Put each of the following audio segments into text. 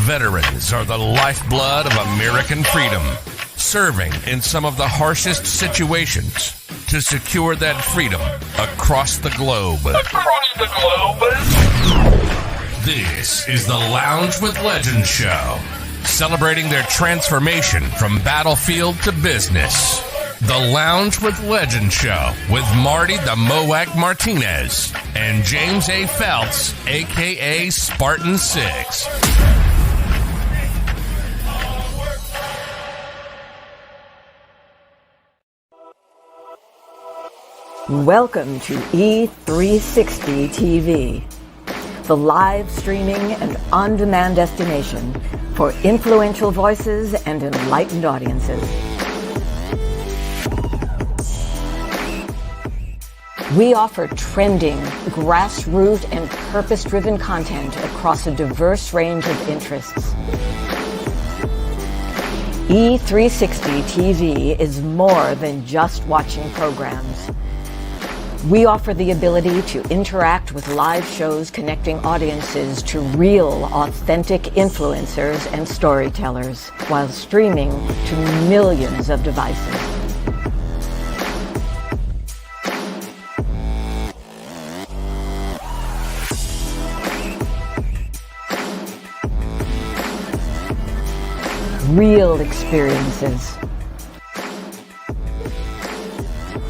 Veterans are the lifeblood of American freedom, serving in some of the harshest situations to secure that freedom across the globe. This is the Lounge with Legends show, celebrating their transformation from battlefield to business. The Lounge with Legends show with Marty the Moac Martinez and James A. Phelps, a.k.a. Spartan 6. Welcome to E360 TV, the live streaming and on-demand destination for influential voices and enlightened audiences. We offer trending, grassroots, and purpose-driven content across a diverse range of interests. E360 TV is more than just watching programs. We offer the ability to interact with live shows connecting audiences to real, authentic influencers and storytellers while streaming to millions of devices. Real experiences.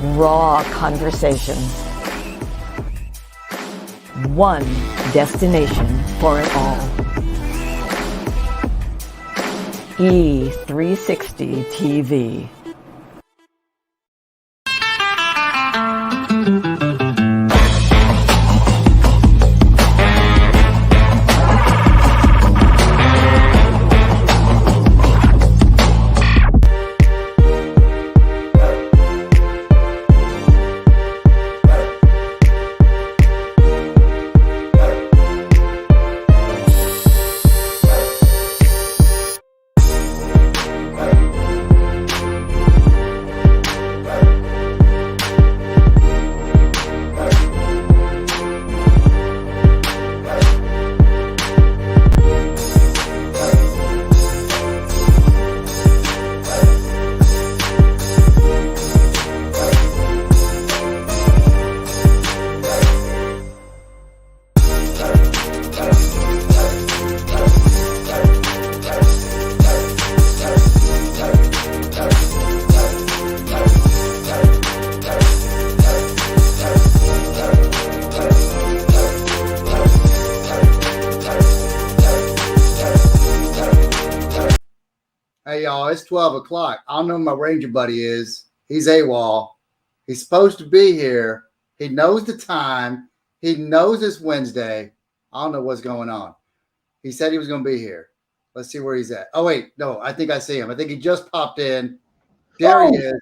Raw conversations. One destination for it all. E360 TV. Hey, y'all, it's 12 o'clock. I don't know who my Ranger buddy is. He's AWOL. He's supposed to be here. He knows the time. He knows it's Wednesday. I don't know what's going on. He said he was going to be here. Let's see where he's at. Oh, wait. No, I think I see him. I think he just popped in. There he is.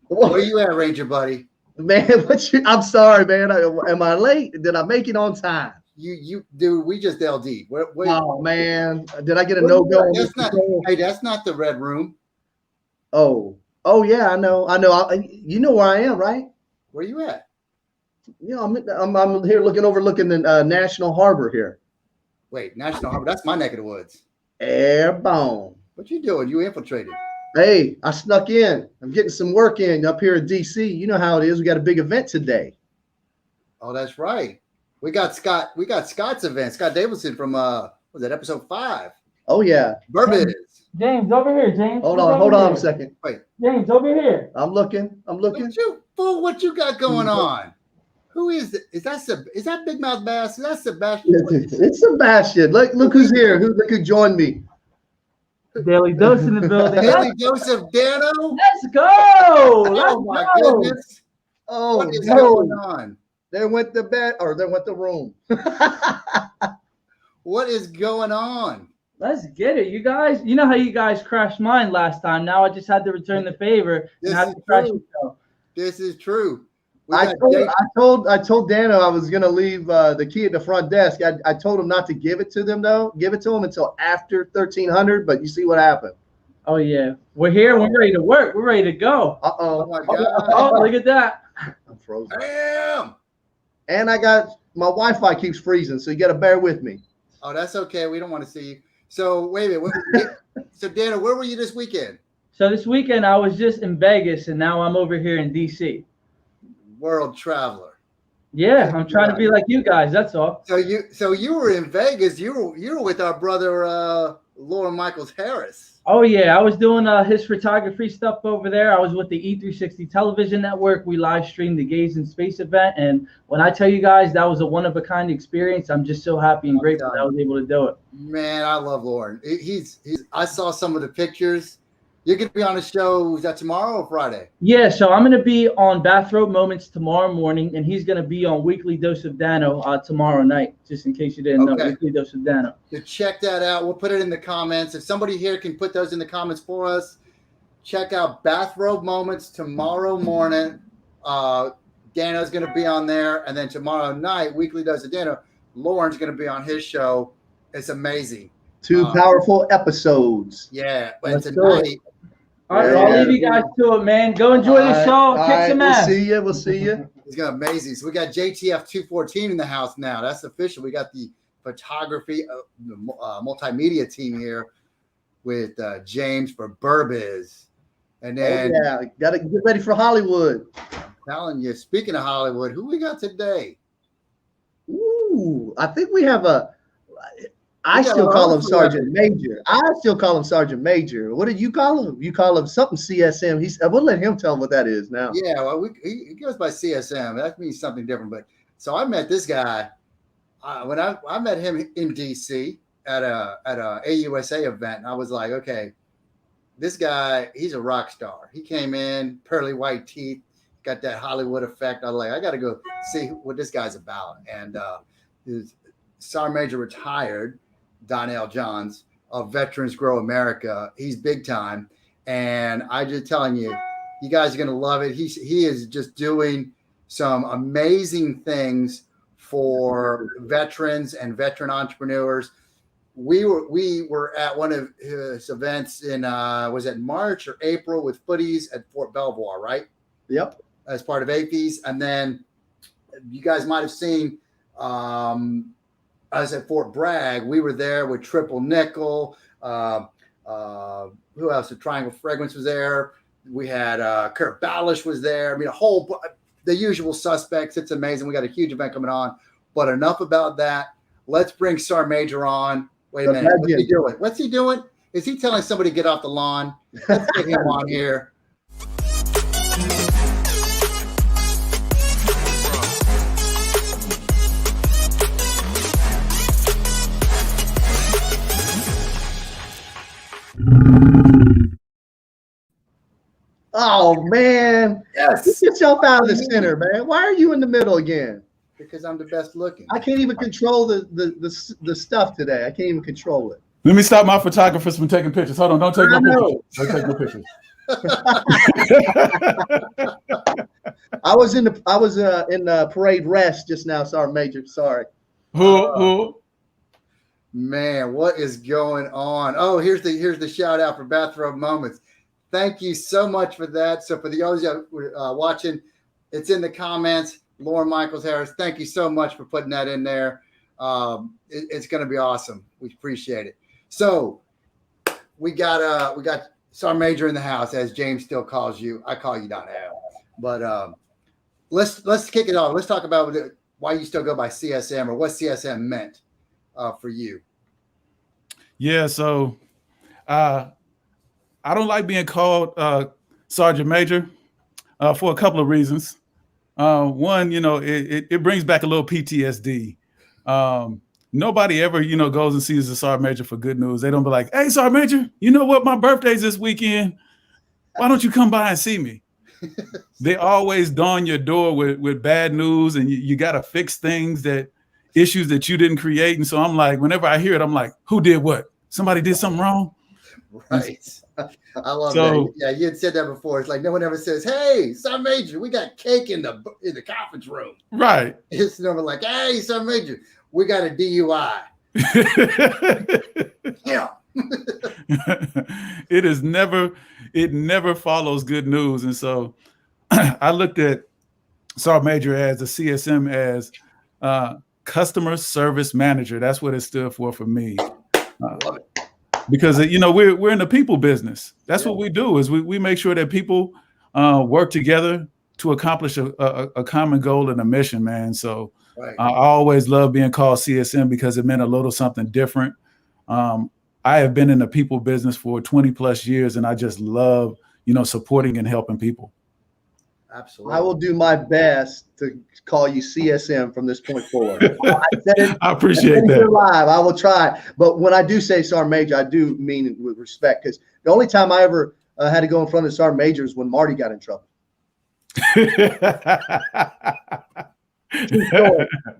Where are you at, Ranger buddy? Man, I'm sorry, man. Am I late? Did I make it on time? You, dude. We just LD. Oh man, did I get a no-go? Hey, that's not the red room. Oh yeah, I know. You know where I am, right? Where you at? You know, I'm here overlooking the National Harbor here. Wait, National Harbor. That's my neck of the woods. Airborne. What you doing? You infiltrated. Hey, I snuck in. I'm getting some work in up here in DC. You know how it is. We got a big event today. Oh, that's right. We got Scott's event. Scott Davidson from was that episode 5? Oh yeah. Bourbon. James, over here, James. Hold on a second. Wait. James, over here. I'm looking. What you got going on? Who is it? Is that Big Mouth Bass? Is that Sebastian? It's Sebastian. Look who's here. Look who joined me. Daily Dose in the building. Daily Dose of Dano. Let's go. Oh my goodness. Oh, what is going on? There went the bed, or there went the room. What is going on? Let's get it. You guys, you know how you guys crashed mine last time. Now I just had to return the favor and have to crash the show. This is true. I told Dano I was gonna leave the key at the front desk. I told him not to give it to them though. Give it to him until after 1300. But you see what happened. Oh yeah, we're here. We're ready to work. We're ready to go. Oh my God! Oh, look at that. I'm frozen. Damn. And I got my Wi-Fi keeps freezing, so you got to bear with me. Oh, that's okay. We don't want to see you. So wait a minute. So Dana, where were you this weekend? So this weekend I was just in Vegas, and now I'm over here in DC. World traveler. Yeah, I'm trying to be like you guys. That's all. So you were in Vegas. You were with our brother Lauren Michaels Harris. Oh yeah, I was doing his photography stuff over there. I was with the E360 television network. We live streamed the Gaze in Space event, and when I tell you guys that was a one of a kind experience, I'm just so happy and grateful that I was able to do it. Man, I love Lauren. He's I saw some of the pictures. You're going to be on the show, is that tomorrow or Friday? Yeah, so I'm going to be on Bathrobe Moments tomorrow morning, and he's going to be on Weekly Dose of Dano tomorrow night, just in case you didn't know, Weekly Dose of Dano. So check that out. We'll put it in the comments. If somebody here can put those in the comments for us, check out Bathrobe Moments tomorrow morning. Dano's going to be on there, and then tomorrow night, Weekly Dose of Dano, Lauren's going to be on his show. It's amazing. 2 powerful episodes. Yeah, but tonight. All right, I'll leave you guys to it, man. Go enjoy the show. Kick some ass. We'll see you. It's got amazing. So we got JTF 214 in the house now. That's official. We got the photography, multimedia team here with James for Burbiz. And then, got to get ready for Hollywood. I'm telling you, speaking of Hollywood, who we got today? Ooh, I think we have I still call him Sergeant Major. What did you call him? You call him something CSM. We'll let him tell what that is now. Yeah, well, he goes by CSM. That means something different. But so I met this guy when I met him in DC at a AUSA event. And I was like, okay, this guy, he's a rock star. He came in, pearly white teeth, got that Hollywood effect. I was like, I got to go see what this guy's about. And his Sergeant Major retired. Donnell Johns of Veterans Grow America. He's big time. And I just telling you, you guys are going to love it. He is just doing some amazing things for veterans and veteran entrepreneurs. We were at one of his events in, was it March or April with Footies at Fort Belvoir, right? Yep. As part of APs. And then you guys might have seen, I was at Fort Bragg. We were there with Triple Nickel. Who else? The Triangle Fragrance was there. We had Kurt Balish was there. I mean, the usual suspects. It's amazing. We got a huge event coming on. But enough about that. Let's bring Sergeant Major on. Wait a minute. What's he doing? Is he telling somebody to get off the lawn? Let's get him on here. Oh man. Yes. Get yourself out of the center, man. Why are you in the middle again? Because I'm the best looking. I can't even control the stuff today. I can't even control it. Let me stop my photographers from taking pictures. Hold on, don't take no pictures. Don't take no pictures. I was in the parade rest just now. Sorry, Major. Sorry. Who? Man, what is going on? Oh, here's the shout out for Bathrobe Moments. Thank you so much for that. So for the others watching, it's in the comments. Lauren Michaels Harris, thank you so much for putting that in there. It's going to be awesome. We appreciate it. So we got Sergeant Major in the house, as James still calls you. I call you Donnell. But let's kick it off. Let's talk about why you still go by CSM or what CSM meant for you. Yeah, so I don't like being called Sergeant Major for a couple of reasons. One, it brings back a little PTSD. Nobody ever, goes and sees the Sergeant Major for good news. They don't be like, hey, Sergeant Major, you know what? My birthday's this weekend. Why don't you come by and see me? They always dawn your door with bad news, and you got to fix issues that you didn't create. And so I'm like, whenever I hear it, I'm like, who did what? Somebody did something wrong? Right. I love that. Yeah, you had said that before. It's like no one ever says, hey, Sergeant Major, we got cake in the conference room. Right. It's never like, hey, Sergeant Major, we got a DUI. Yeah. It never follows good news. And so I looked at Sergeant Major as the CSM as customer service manager. That's what it stood for me. Love it. because you know we're in the people business. That's what we do. Is we make sure that people work together to accomplish a common goal and a mission, man. So I always love being called CSM because it meant a little something different. I have been in the people business for 20 plus years, and I just love, you know, supporting and helping people. Absolutely. I will do my best to call you CSM from this point forward. I appreciate that. Live, I will try. But when I do say Sergeant Major, I do mean it with respect, because the only time I ever had to go in front of the Sergeant Major is when Marty got in trouble.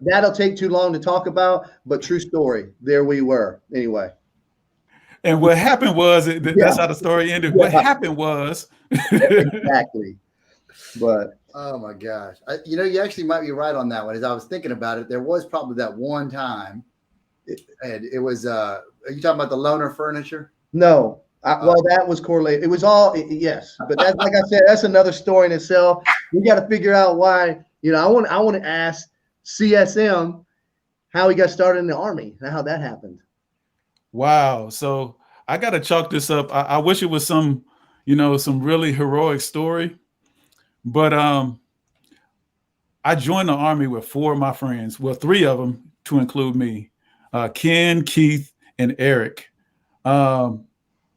That'll take too long to talk about, but true story. There we were. Anyway. And what happened was, that's how the story ended. What happened was. Exactly. But oh my gosh, you know, you actually might be right on that one. As I was thinking about it, there was probably that one time, and it was. Are you talking about the loaner furniture? No, well, that was correlated. It was all yes, but that's, like I said, that's another story in itself. We got to figure out why. You know, I want to ask CSM how he got started in the Army and how that happened. Wow. So I got to chalk this up. I wish it was some, you know, some really heroic story. But I joined the Army with 4 of my friends. Well, 3 of them to include me, Ken, Keith, and Eric.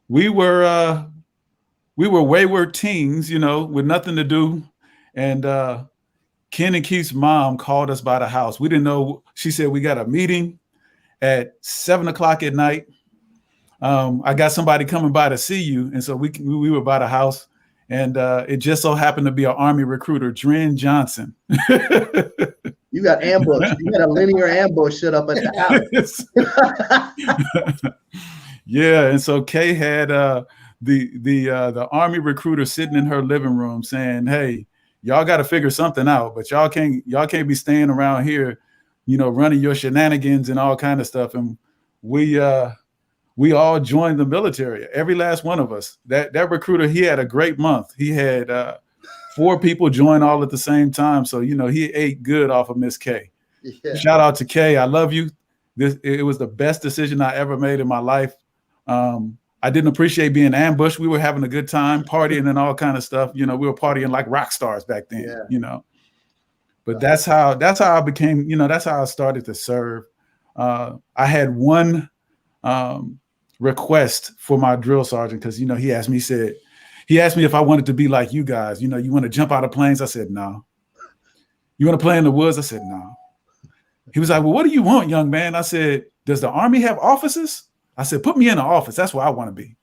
We were wayward teens, you know, with nothing to do. And Ken and Keith's mom called us by the house. We didn't know. She said, we got a meeting at 7 o'clock at night. I got somebody coming by to see you. And so we were by the house. And it just so happened to be an Army recruiter, Dren Johnson. You got ambushed. You got a linear ambush set up at the house. Yeah, and so Kay had the Army recruiter sitting in her living room saying, "Hey, y'all got to figure something out, but y'all can't be staying around here, you know, running your shenanigans and all kind of stuff." And we all joined the military, every last one of us. That recruiter, he had a great month. He had 4 people join all at the same time. So, you know, he ate good off of Miss K. Yeah. Shout out to Kay. I love you. It was the best decision I ever made in my life. I didn't appreciate being ambushed. We were having a good time, partying and all kind of stuff. You know, we were partying like rock stars back then, you know. But that's how I became, you know, that's how I started to serve. I had one request for my drill sergeant, because, you know, he asked me if I wanted to be like you guys. You know, you want to jump out of planes? I said, no. You want to play in the woods? I said, no. He was like, well, what do you want, young man? I said, does the Army have offices? I said, put me in the office. That's where I want to be.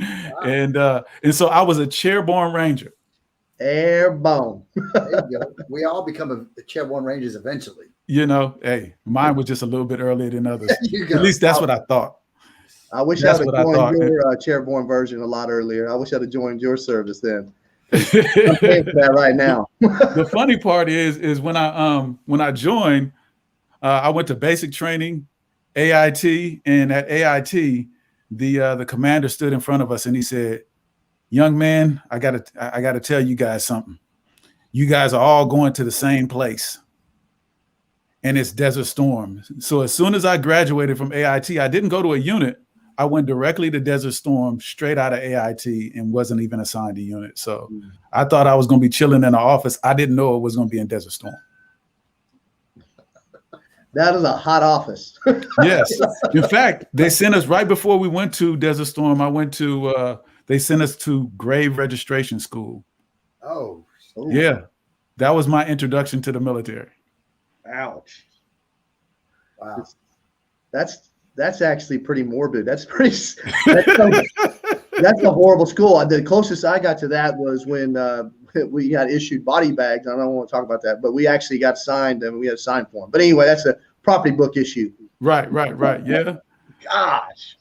Wow. And so I was a chairborne ranger. Airborne. There you go. We all become a chairborne rangers eventually. You know, hey, mine was just a little bit earlier than others. At least that's what I thought. I wish I'd have joined your chairborne version a lot earlier. I wish I'd have joined your service then. I'm paying for that right now. The funny part is when I joined, I went to basic training, AIT, and at AIT, the commander stood in front of us and he said, "Young man, I gotta tell you guys something. You guys are all going to the same place, and it's Desert Storm." So as soon as I graduated from AIT, I didn't go to a unit. I went directly to Desert Storm, straight out of AIT, and wasn't even assigned a unit. So I thought I was going to be chilling in the office. I didn't know it was going to be in Desert Storm. That is a hot office. Yes. In fact, they sent us right before we went to Desert Storm. They sent us to Grave Registration School. Oh. Yeah. That was my introduction to the military. Ouch. Wow. That's actually pretty morbid. That's a horrible school. The closest I got to that was when we got issued body bags. I don't want to talk about that, but we actually got signed and we had a sign form. But anyway, that's a property book issue. Right. Yeah. Gosh.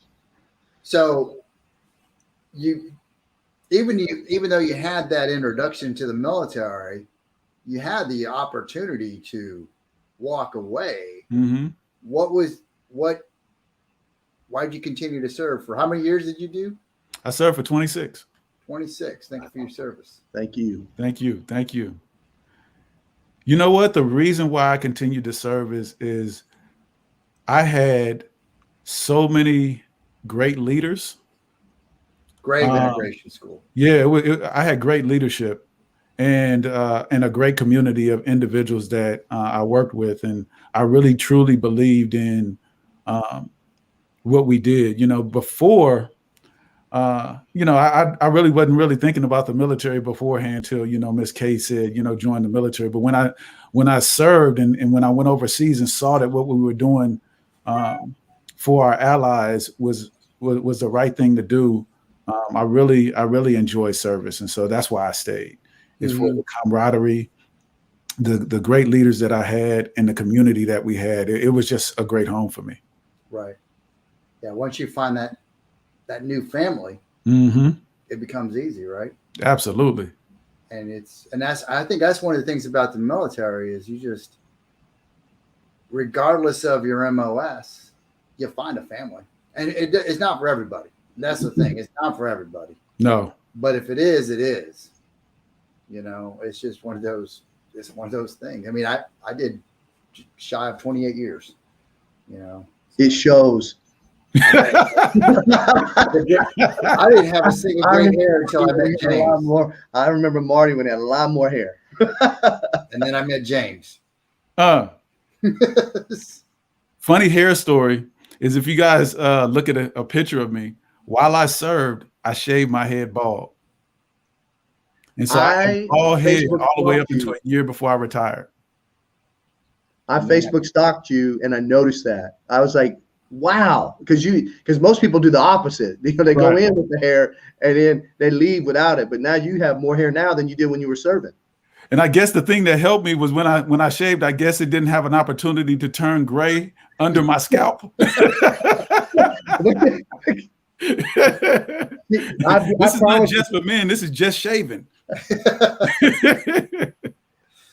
So even though you had that introduction to the military, you had the opportunity to walk away. Mm-hmm. Why'd you continue to serve? For how many years did you do? I served for 26. 26. Thank you for your service. Thank you. You know what? The reason why I continued to serve is I had so many great leaders. Great integration school. Yeah, I had great leadership and a great community of individuals that I worked with, and I really truly believed in what we did. Before, I really wasn't really thinking about the military beforehand till Miss K said join the military. But when I served and when I went overseas and saw that what we were doing for our allies was the right thing to do. I really enjoy service, and so that's why I stayed. It's for the camaraderie, the great leaders that I had, and the community that we had. It was just a great home for me. Right. Yeah. Once you find that new family, it becomes easy, right? Absolutely. And I think that's one of the things about the military is you just, regardless of your MOS, you find a family, and it's not for everybody. That's the thing. It's not for everybody. No. But if it is, it is. It's just one of those. It's one of those things. I mean, I did shy of 28 years. It shows. I didn't have a single gray hair until I met James. I remember Marty when he had a lot more hair. And then I met James. Funny hair story is if you guys look at a picture of me, while I served, I shaved my head bald. And so I had bald head all the way up until a year before I retired. I Facebook stalked you and I noticed that. I was like, wow, because most people do the opposite. They go in with the hair and then they leave without it. But now you have more hair now than you did when you were serving. And I guess the thing that helped me was when I shaved, I guess it didn't have an opportunity to turn gray under my scalp. This is not just for men. This is just shaving.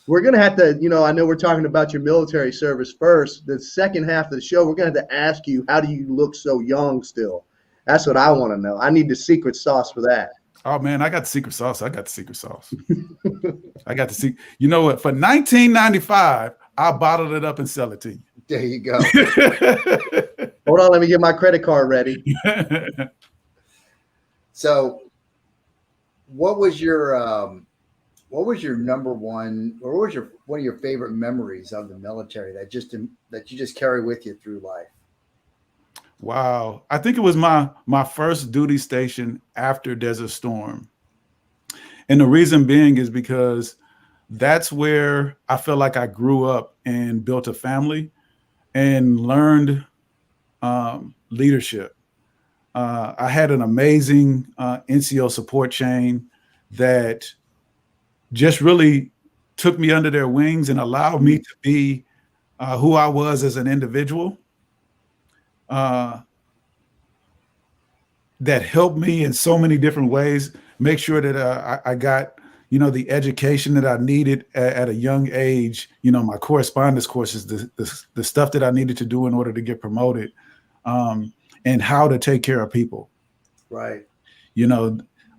We're going to have to, I know we're talking about your military service first. The second half of the show, we're going to have to ask you, how do you look so young still? That's what I want to know. I need the secret sauce for that. Oh, man, I got the secret sauce. I got the you know what? For $19.95, I'll bottle it up and sell it to you. There you go. Hold on, let me get my credit card ready. So, what was your number one, or what was one of your favorite memories of the military that you just carry with you through life? Wow. I think it was my first duty station after Desert Storm. And the reason being is because that's where I felt like I grew up and built a family and learned leadership. I had an amazing NCO support chain that just really took me under their wings and allowed me to be who I was as an individual. That helped me in so many different ways, make sure that I got, the education that I needed at a young age, my correspondence courses, the stuff that I needed to do in order to get promoted, and how to take care of people. Right.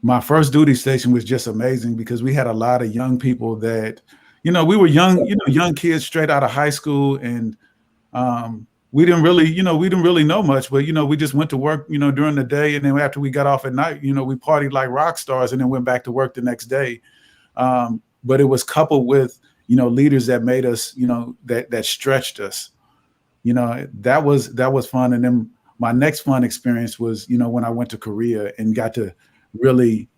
My first duty station was just amazing because we had a lot of young people that, we were young kids straight out of high school, and we didn't really know much, but we just went to work, during the day, and then after we got off at night, we partied like rock stars, and then went back to work the next day. But it was coupled with leaders that made us, that stretched us. That was fun. And then my next fun experience was, when I went to Korea and got to really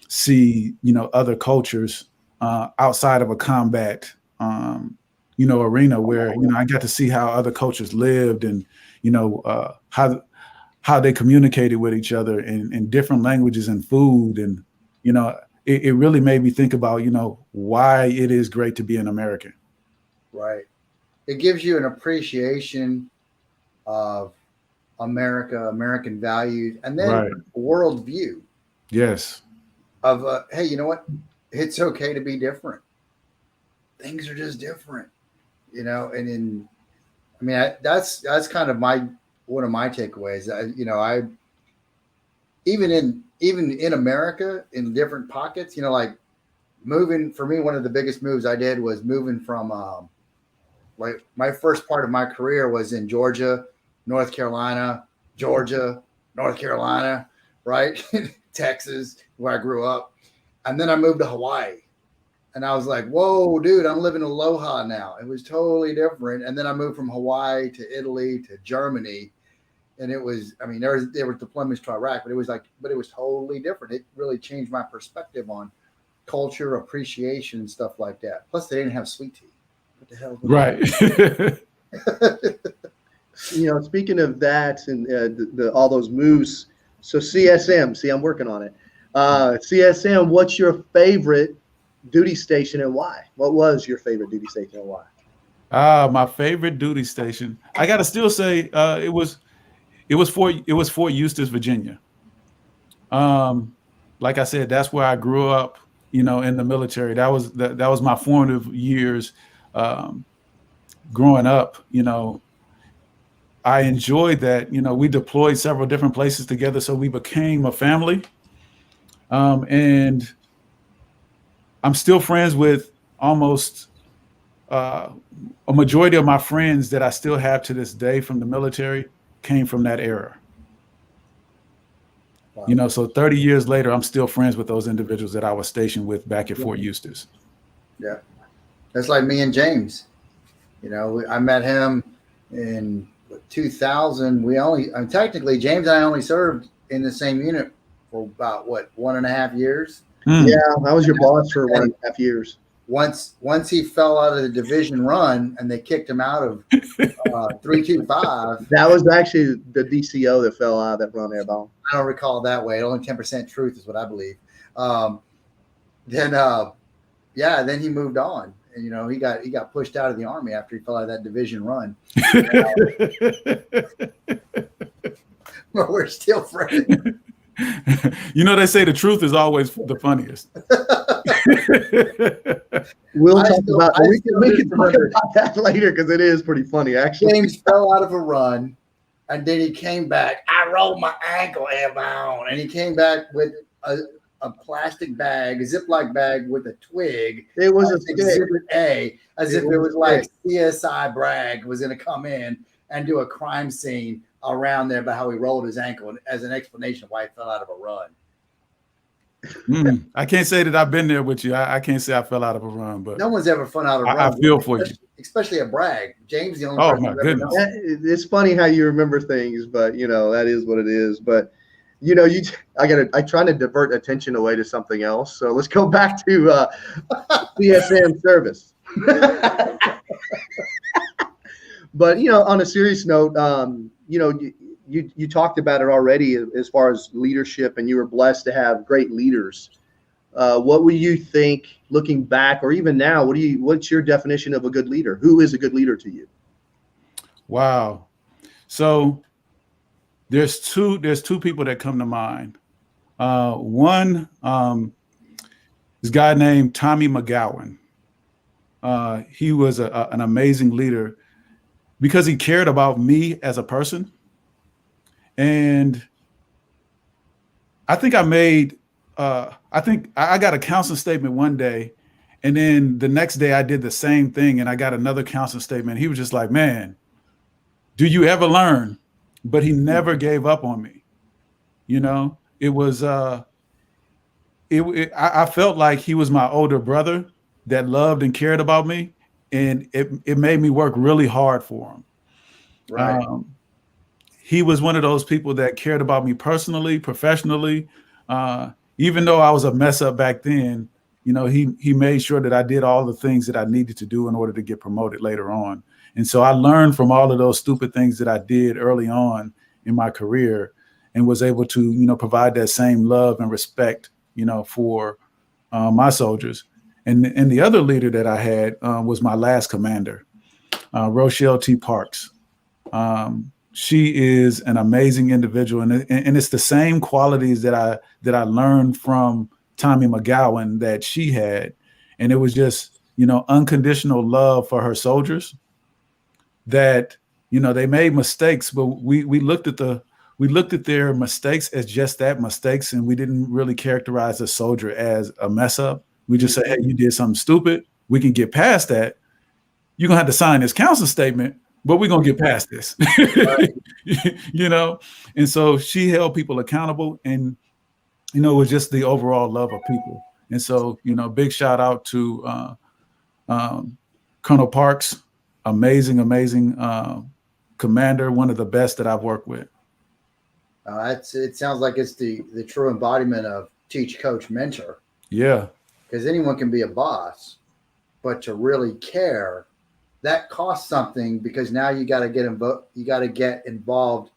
see, other cultures outside of a combat arena where, I got to see how other cultures lived and, how they communicated with each other in different languages and food. And, it really made me think about, why it is great to be an American. Right. It gives you an appreciation of America, American values, and then worldview. Yes. Of, hey, you know what? It's okay to be different. Things are just different, and that's kind of one of my takeaways. Even in America, in different pockets, like moving, for me, one of the biggest moves I did was moving from, like my first part of my career was in Georgia, North Carolina, Georgia, North Carolina, right? Texas, where I grew up. And then I moved to Hawaii. And I was like, whoa, dude, I'm living in Aloha now. It was totally different. And then I moved from Hawaii to Italy to Germany. And it was, I mean, there were deployments to Iraq, but it was totally different. It really changed my perspective on culture, appreciation, stuff like that. Plus, they didn't have sweet tea. What the hell? Right. Speaking of that and all those moves, so CSM, see, I'm working on it. CSM, what's your favorite duty station and why? What was your favorite duty station and why? My favorite duty station, I gotta still say, it was Fort Eustis, Virginia. Like I said, that's where I grew up, in the military. That was my formative years. Growing up, I enjoyed that. We deployed several different places together, so we became a family. And I'm still friends with almost a majority of my friends that I still have to this day from the military came from that era. Wow. So 30 years later, I'm still friends with those individuals that I was stationed with back at Fort Eustis. Yeah. That's like me and James. I met him in 2000. Technically, James and I only served in the same unit for about 1.5 years. Yeah, I was your boss for 1.5 years. Once he fell out of the division run and they kicked him out of 325. That was actually the DCO that fell out of that run there, Bob. I don't recall that way. Only 10% truth is what I believe. Then he moved on. And, he got pushed out of the Army after he fell out of that division run. But we're still friends. They say the truth is always the funniest. We'll talk about that later because it is pretty funny, actually. James fell out of a run, and then he came back. I rolled my ankle airbound, and he came back with a plastic bag, a Ziploc bag with a twig. It was Exhibit A, as if it was like CSI Bragg was going to come in and do a crime scene around there about how he rolled his ankle as an explanation of why he fell out of a run. I can't say that I've been there with you. I can't say I fell out of a run, but no one's ever fell out of a run. I feel for you, especially a Bragg. James, the only person. Oh my goodness! It's funny how you remember things, but that is what it is. But I try to divert attention away to something else. So let's go back to CSM service. But on a serious note, you talked about it already as far as leadership, and you were blessed to have great leaders. What would you think, looking back, or even now? What's your definition of a good leader? Who is a good leader to you? Wow. So there's two people that come to mind. One, this guy named Tommy McGowan. He was an amazing leader because he cared about me as a person. And I think I got a counseling statement one day, and then the next day I did the same thing and I got another counseling statement. He was just like, man, do you ever learn? But he never gave up on me. It was, I felt like he was my older brother that loved and cared about me. And it made me work really hard for him. Right. He was one of those people that cared about me personally, professionally. Even though I was a mess up back then, he made sure that I did all the things that I needed to do in order to get promoted later on. And so I learned from all of those stupid things that I did early on in my career and was able to, provide that same love and respect, for my soldiers. And the other leader that I had was my last commander, Rochelle T. Parks. She is an amazing individual, and it's the same qualities that I learned from Tommy McGowan that she had, and it was just unconditional love for her soldiers. That they made mistakes, but we looked at their mistakes as just that, mistakes, and we didn't really characterize a soldier as a mess up. We just say, hey, you did something stupid. We can get past that. You're gonna have to sign this counseling statement, but we're going to get past this, Right. you know? And so she held people accountable, and, you know, it was just the overall love of people. And so, you know, big shout out to Colonel Parks, amazing commander, one of the best that I've worked with. It sounds like it's the true embodiment of teach, coach, mentor. Yeah. Because anyone can be a boss, but to really care, that costs something, because now you got to get involved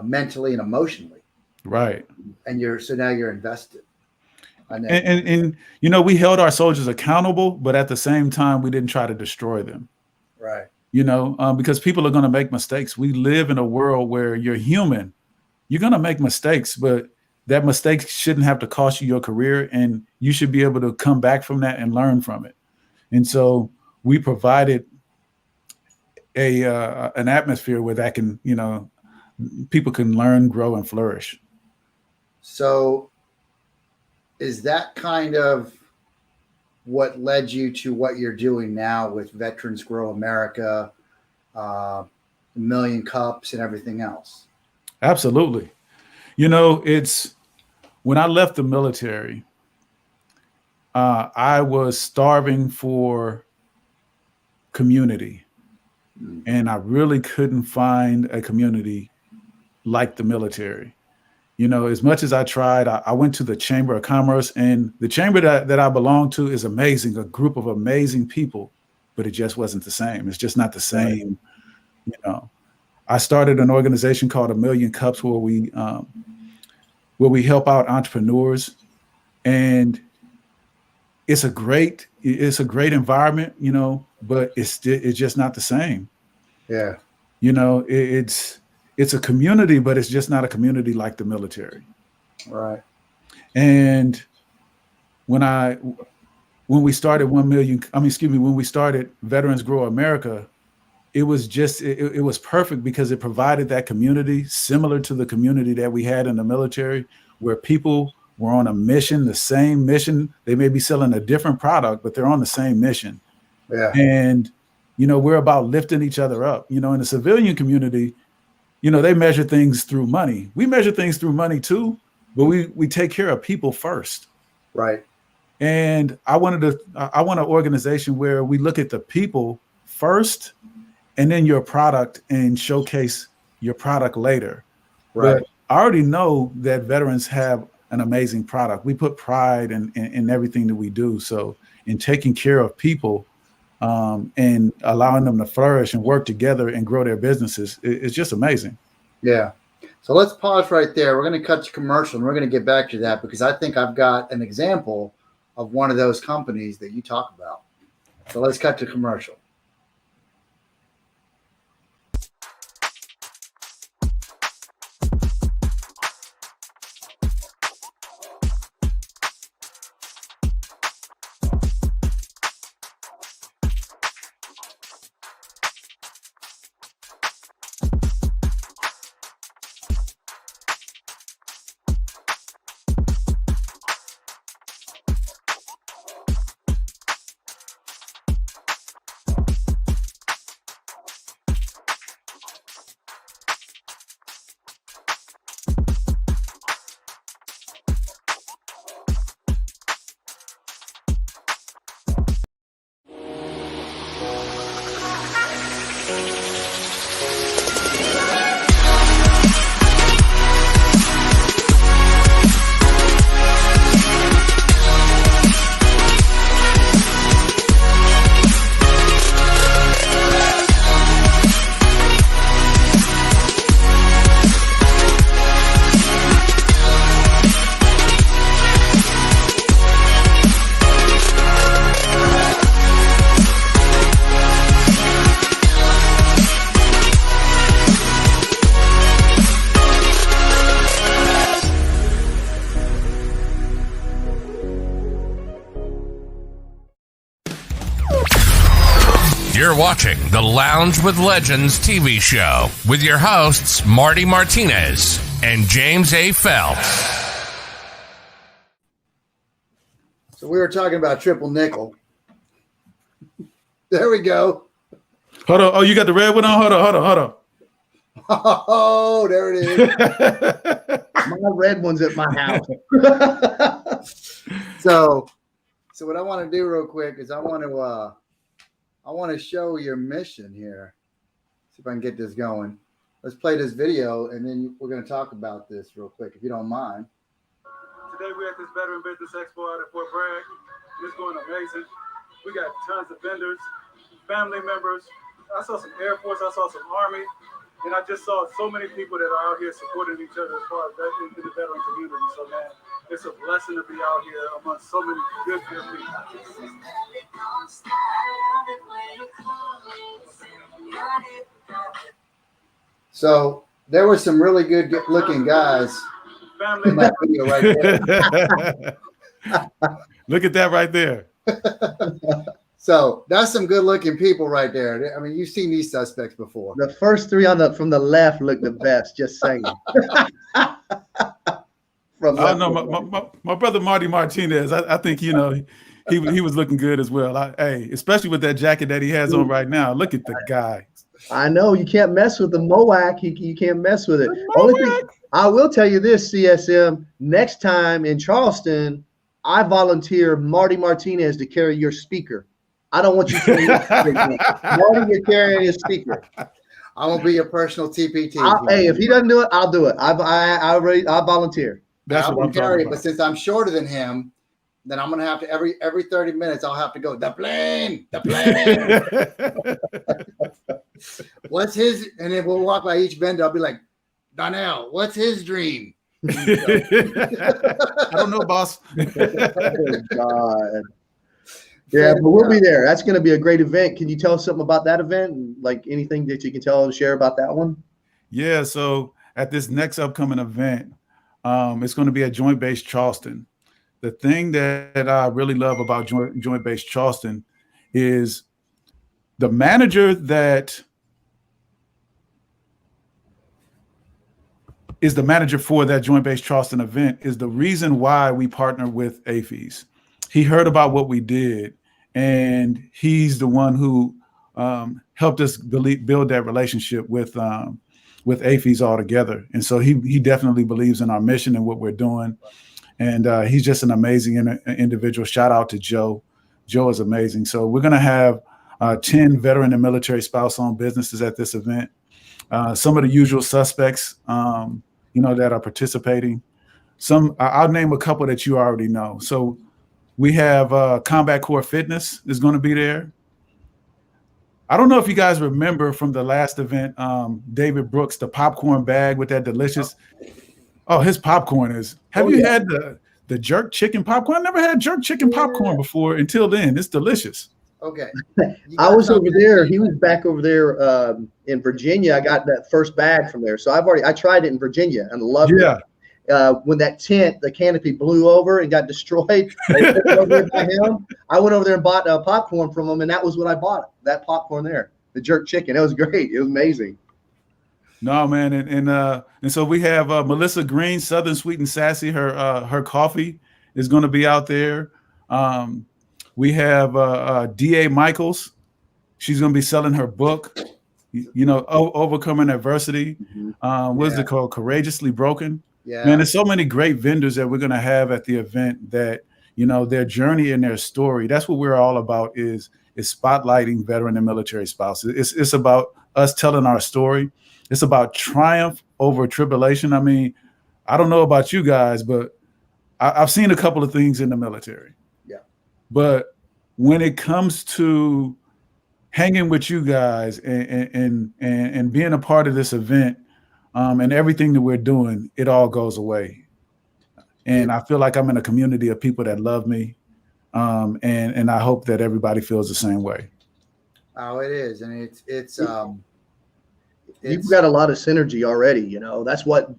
mentally and emotionally. Right. And now you're invested. And you know, we held our soldiers accountable, but at the same time, we didn't try to destroy them. Right. You know, because people are going to make mistakes. We live in a world where you're human. You're going to make mistakes, but that mistake shouldn't have to cost you your career, and you should be able to come back from that and learn from it. And so we provided an atmosphere where that can, you know, people can learn, grow, and flourish. So is that kind of what led you to what you're doing now with Veterans Grow America, Million Cups, and everything else? Absolutely. You know, it's when I left the military, I was starving for community, and I really couldn't find a community like the military. You know, as much as I tried, I went to the Chamber of Commerce, and the chamber that I belong to is amazing, a group of amazing people, but it just wasn't the same. It's just not the same. You know, I started an organization called A Million Cups where we help out entrepreneurs, and it's a great environment, you know, but it's just not the same. Yeah. You know, it's a community, but it's just not a community like the military. Right. And when we started when we started Veterans Grow America, it was just, it was perfect because it provided that community similar to the community that we had in the military, where people were on a mission, the same mission. They may be selling a different product, but they're on the same mission. Yeah. And, you know, we're about lifting each other up. You know, in the civilian community, you know, they measure things through money. We measure things through money too, but we take care of people first. Right. And I want an organization where we look at the people first, and then your product, and showcase your product later. Right. But I already know that veterans have an amazing product. We put pride in everything that we do. So in taking care of people, and allowing them to flourish and work together and grow their businesses, it's just amazing. Yeah. So let's pause right there. We're going to cut to commercial, and we're going to get back to that, because I think I've got an example of one of those companies that you talk about. So let's cut to commercial. You're watching the Lounge with Legends TV show with your hosts, Marty Martinez and James A. Phelps. So we were talking about triple nickel. There we go. Hold on. Oh, you got the red one on? Hold on. Oh, there it is. My red one's at my house. So what I want to do real quick is I want to show your mission here. See if I can get this going. Let's play this video, and then we're going to talk about this real quick, if you don't mind. Today we're at this Veteran Business Expo out at Fort Bragg. It's going amazing. We got tons of vendors, family members. I saw some Air Force, I saw some Army, and I just saw so many people that are out here supporting each other as far as that in the veteran community. So, man, it's a blessing to be out here among so many good people. So there were some really good looking guys in that video right there. Look at that right there. So that's some good looking people right there. I mean, you've seen these suspects before. The first three from the left look the best, just saying. My brother Marty Martinez, I think, he was looking good as well. Especially with that jacket that he has on right now. Look at the guy. I know you can't mess with the MOAC. You can't mess with it. Only thing I will tell you this, CSM, next time in Charleston, I volunteer Marty Martinez to carry your speaker. I don't want you carrying your speaker. Marty, you're carrying his speaker. I won't be your personal TPT. Hey, if he doesn't do it, I'll do it. I volunteer. That's what I'm carrying. But since I'm shorter than him, then I'm gonna have to every 30 minutes I'll have to go the plane. What's his? And then we'll walk by each vendor. I'll be like, Donnell, what's his dream? I don't know, boss. Oh, God. Yeah, but we'll be there. That's going to be a great event. Can you tell us something about that event? Like anything that you can tell and share about that one? Yeah. So at this next upcoming event, it's going to be at Joint Base Charleston. The thing that I really love about Joint Base Charleston is the manager that is the manager for that Joint Base Charleston event is the reason why we partner with AAFES. He heard about what we did, and he's the one who helped us build that relationship with AAFES altogether. And so he definitely believes in our mission and what we're doing. And he's just an amazing individual. Shout out to Joe. Joe is amazing. So we're going to have 10 veteran and military spouse-owned businesses at this event. Some of the usual suspects, that are participating. I'll name a couple that you already know. So we have Combat Core Fitness is going to be there. I don't know if you guys remember from the last event, David Brooks, the popcorn bag with that delicious. Oh, his popcorn is. Have you had the jerk chicken popcorn? I never had jerk chicken popcorn before until then. It's delicious. Okay. I was over there. He was back over there in Virginia. I got that first bag from there. So I tried it in Virginia and loved it. When that tent, the canopy blew over and got destroyed, they put it over there by him. I went over there and bought popcorn from him, and that was what I bought. That popcorn there, the jerk chicken. It was great. It was amazing. No, man, and so we have Melissa Green, Southern Sweet and Sassy. Her coffee is going to be out there. We have D.A. Michaels. She's going to be selling her book, Overcoming Adversity. What is it called? Courageously Broken. Yeah. Man, there's so many great vendors that we're going to have at the event that, their journey and their story. That's what we're all about is spotlighting veteran and military spouses. It's about us telling our story. It's about triumph over tribulation. I mean, I don't know about you guys, but I've seen a couple of things in the military. Yeah. But when it comes to hanging with you guys and being a part of this event and everything that we're doing, it all goes away. And I feel like I'm in a community of people that love me. And I hope that everybody feels the same way. Oh, it is. And it's you've got a lot of synergy already. That's what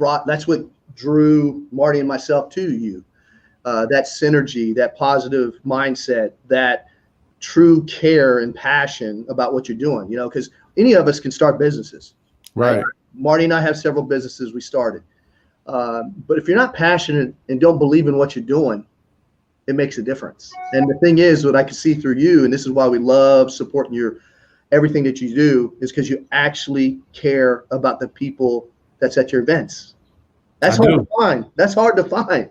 drew Marty and myself to you. That synergy, that positive mindset, that true care and passion about what you're doing, because any of us can start businesses. Right. Marty and I have several businesses we started. But if you're not passionate and don't believe in what you're doing, it makes a difference. And the thing is, what I can see through you, and this is why we love supporting everything that you do is because you actually care about the people that's at your events. That's hard to find. That's hard to find.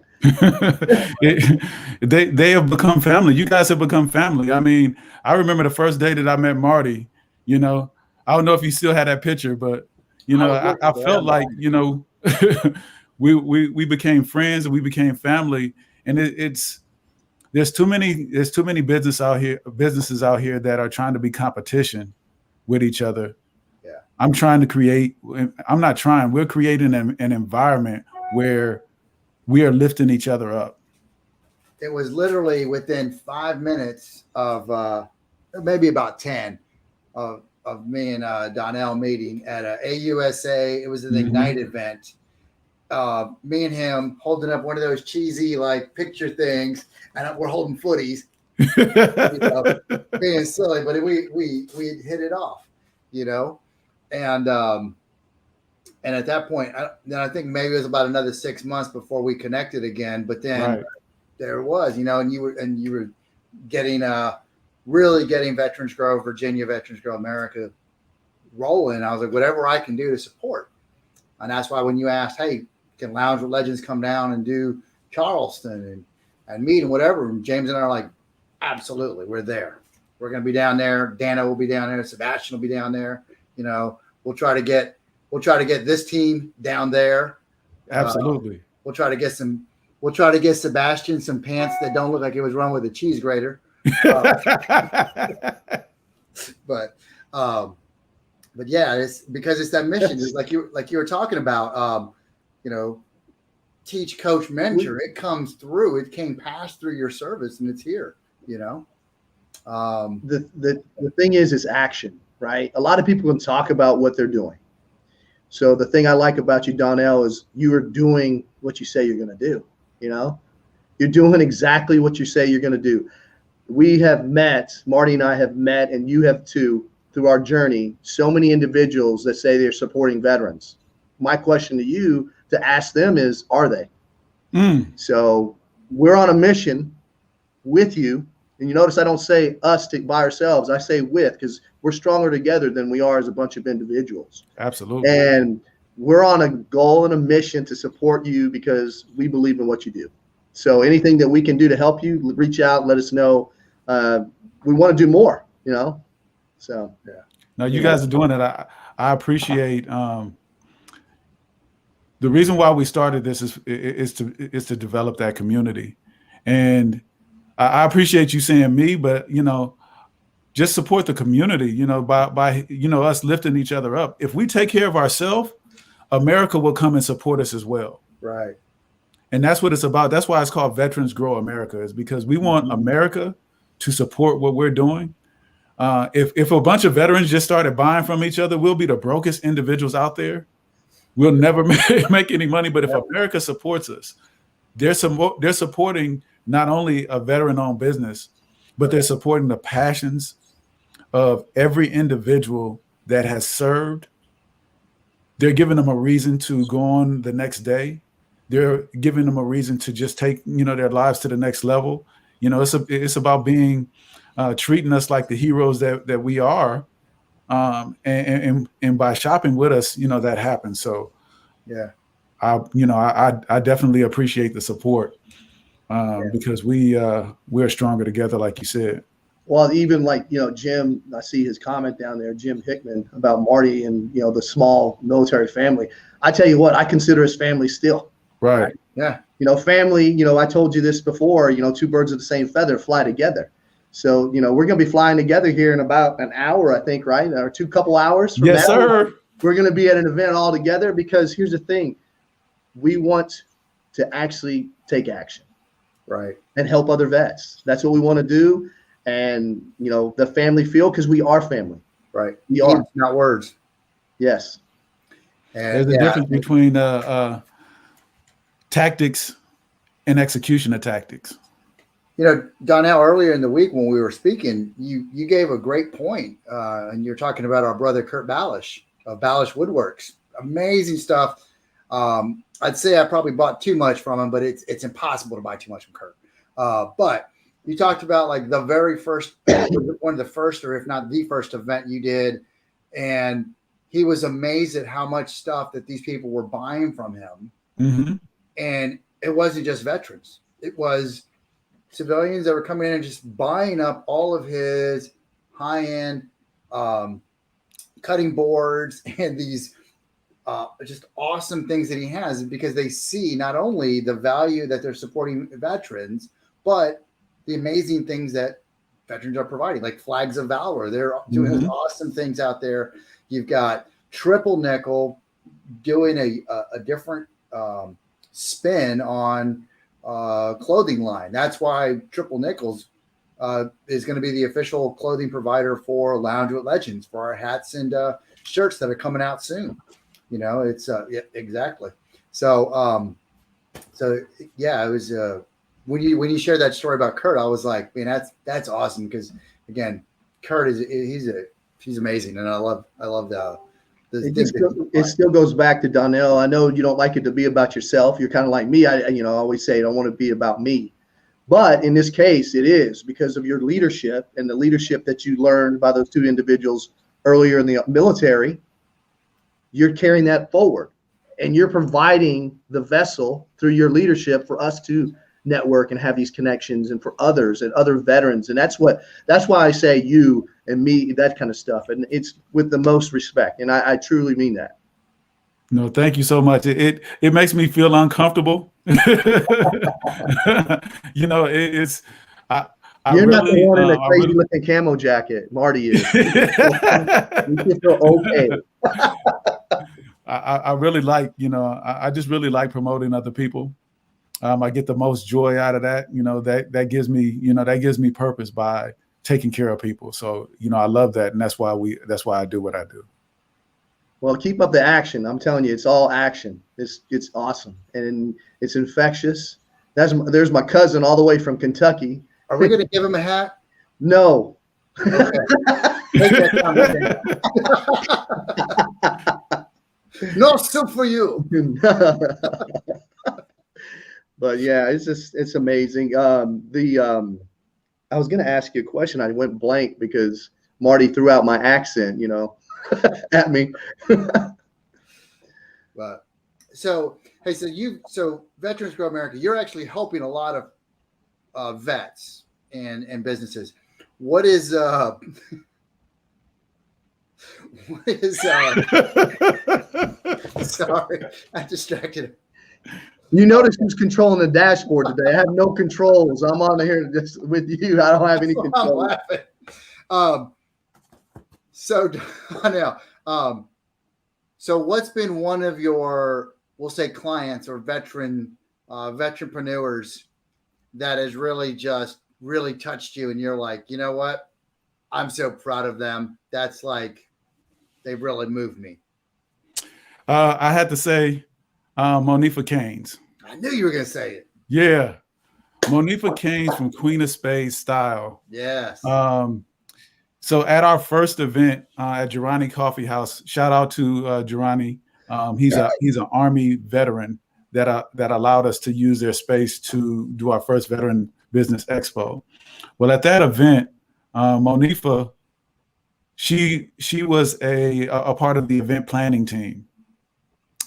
They have become family. You guys have become family. I mean, I remember the first day that I met Marty, you know, I don't know if you still had that picture, but you know, I felt like, you know, we became friends and we became family. And there's too many businesses out here that are trying to be competition with each other. Yeah. We're creating an environment where we are lifting each other up. It was literally within 5 minutes of maybe about 10 of me and Donnell meeting at a AUSA. It was an Ignite event. Me and him holding up one of those cheesy like picture things, and we're holding footies, you know, being silly, but we hit it off, you know, and at that point, then I think maybe it was about another 6 months before we connected again. But then there was, you know, and you were getting really getting Veterans Grow Virginia, Veterans Grow America rolling. I was like, whatever I can do to support, and that's why when you asked, hey, can Lounge with Legends come down and do Charleston and meet and whatever, and James and I are like, absolutely, we're there. We're going to be down there. Dana will be down there. Sebastian will be down there. You know, we'll try to get this team down there. Absolutely. We'll try to get Sebastian some pants that don't look like it was run with a cheese grater. But yeah, it's because it's that mission. It's like you were talking about, you know, teach, coach, mentor. It comes through. It came past through your service, and it's here. You know, the thing is action, right? A lot of people can talk about what they're doing. So the thing I like about you, Donnell, is you are doing what you say you're going to do. You know, you're doing exactly what you say you're going to do. We have met, Marty and I have met, and you have too, through our journey, so many individuals that say they're supporting veterans. My question to you to ask them is, are they? So we're on a mission with you. And you notice I don't say us by ourselves. I say with, because we're stronger together than we are as a bunch of individuals. Absolutely. And we're on a goal and a mission to support you because we believe in what you do. So anything that we can do to help you, reach out, let us know. We want to do more, you know? So, yeah. No, you guys are doing it. I appreciate, the reason why we started this is to develop that community. And I appreciate you saying me, but, you know, just support the community, you know, by you know, us lifting each other up. If we take care of ourselves, America will come and support us as well. Right. And that's what it's about. That's why it's called Veterans Grow America, is because we want America to support what we're doing. If a bunch of veterans just started buying from each other, we'll be the brokest individuals out there. We'll never make any money. But if America supports us, they're supporting not only a veteran-owned business, but they're supporting the passions of every individual that has served. They're giving them a reason to go on the next day. They're giving them a reason to just take, you know, their lives to the next level. You know, it's about being treating us like the heroes that we are. And by shopping with us, you know, that happens. So, yeah, I definitely appreciate the support because we're stronger together, like you said. Well, even like, you know, Jim, I see his comment down there, Jim Hickman, about Marty and, you know, the small military family. I tell you what, I consider his family still. Right. Yeah. You know, family, you know, I told you this before, you know, two birds of the same feather fly together. So, you know, we're going to be flying together here in about an hour, I think, right? Or couple hours from yes, now. Sir. We're going to be at an event all together because here's the thing. We want to actually take action. Right. And help other vets. That's what we want to do. And, you know, the family feel, because we are family. Right. We are. Not words. Yes. And there's a difference between tactics and execution of tactics. You know, Donnell, earlier in the week when we were speaking, you gave a great point, and you're talking about our brother Kurt Balish of Balish Woodworks. Amazing stuff. I'd say I probably bought too much from him, but it's impossible to buy too much from Kurt. But you talked about like the very first, one of the first, or if not the first event you did. And he was amazed at how much stuff that these people were buying from him. Mm-hmm. And it wasn't just veterans. It was civilians that were coming in and just buying up all of his high-end cutting boards and these just awesome things that he has, because they see not only the value that they're supporting veterans, but the amazing things that veterans are providing, like flags of valor. They're doing those awesome things out there. You've got Triple Nickel doing a different spin on clothing line. That's why Triple Nickels is going to be the official clothing provider for Lounge with Legends, for our hats and shirts that are coming out soon. You know, it's yeah, exactly. So yeah, it was when you shared that story about Kurt, I was like, man, that's awesome, because again, Kurt he's amazing, and I love the it still goes back to Donnell. I know you don't like it to be about yourself. You're kind of like me. I always say I don't want to be about me, but in this case, it is because of your leadership and the leadership that you learned by those two individuals earlier in the military. You're carrying that forward, and you're providing the vessel through your leadership for us to network and have these connections, and for others and other veterans. And that's why I say you and me, that kind of stuff. And it's with the most respect. And I truly mean that. No, thank you so much. It makes me feel uncomfortable. You know, it's You're not the one in a crazy looking camo jacket. Marty is. You feel okay. I really like, I just really like promoting other people. I get the most joy out of that. That gives me purpose by taking care of people. So, I love that. And that's why I do what I do. Well, keep up the action. I'm telling you, it's all action. It's awesome. And it's infectious. There's my cousin all the way from Kentucky. Are we going to give him a hat? No. Okay. No soup for you. But yeah, it's amazing. I was going to ask you a question. I went blank because Marty threw out my accent, at me. But so Veterans Grow America, you're actually helping a lot of vets and businesses. What is sorry, I distracted. You notice who's controlling the dashboard today. I have no controls. I'm on here just with you. I don't have any control. I'm laughing. So Donnell, so what's been one of your, we'll say, clients or veteranpreneurs that has really touched you, and you're like, you know what? I'm so proud of them. That's like, they've really moved me. I had to say Monifa Keynes. I knew you were going to say it. Yeah. Monifa Keynes from Queen of Spades Style. Yes. So at our first event at Girani Coffee House, shout out to Girani. He's an Army veteran that allowed us to use their space to do our first Veteran Business Expo. Well, at that event, Monifa, she was a part of the event planning team,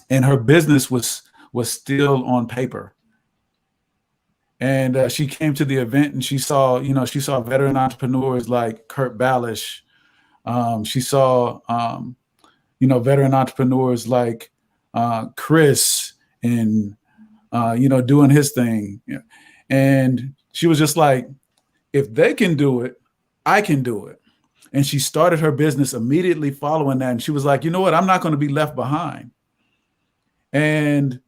and her business was still on paper. And she came to the event and she saw veteran entrepreneurs like Kurt Balish. She saw, veteran entrepreneurs like Chris and, doing his thing. And she was just like, if they can do it, I can do it. And she started her business immediately following that. And she was like, you know what? I'm not going to be left behind. And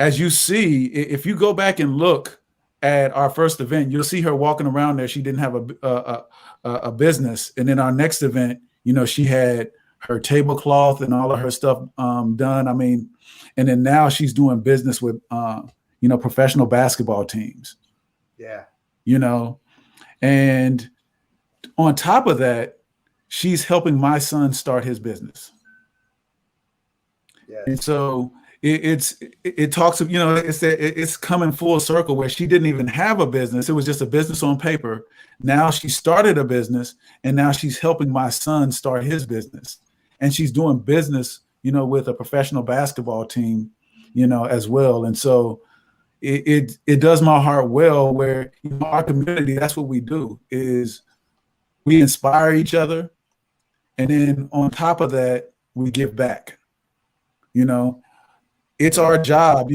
as you see, if you go back and look at our first event, you'll see her walking around there. She didn't have a business. And then our next event, she had her tablecloth and all of her stuff done. I mean, and then now she's doing business with, professional basketball teams. Yeah. And on top of that, she's helping my son start his business. Yes. And so it talks of, it's coming full circle where she didn't even have a business. It was just a business on paper. Now she started a business, and now she's helping my son start his business, and she's doing business, with a professional basketball team, as well. And so it does my heart well, where our community, that's what we do, is we inspire each other, and then on top of that, we give back. It's our job,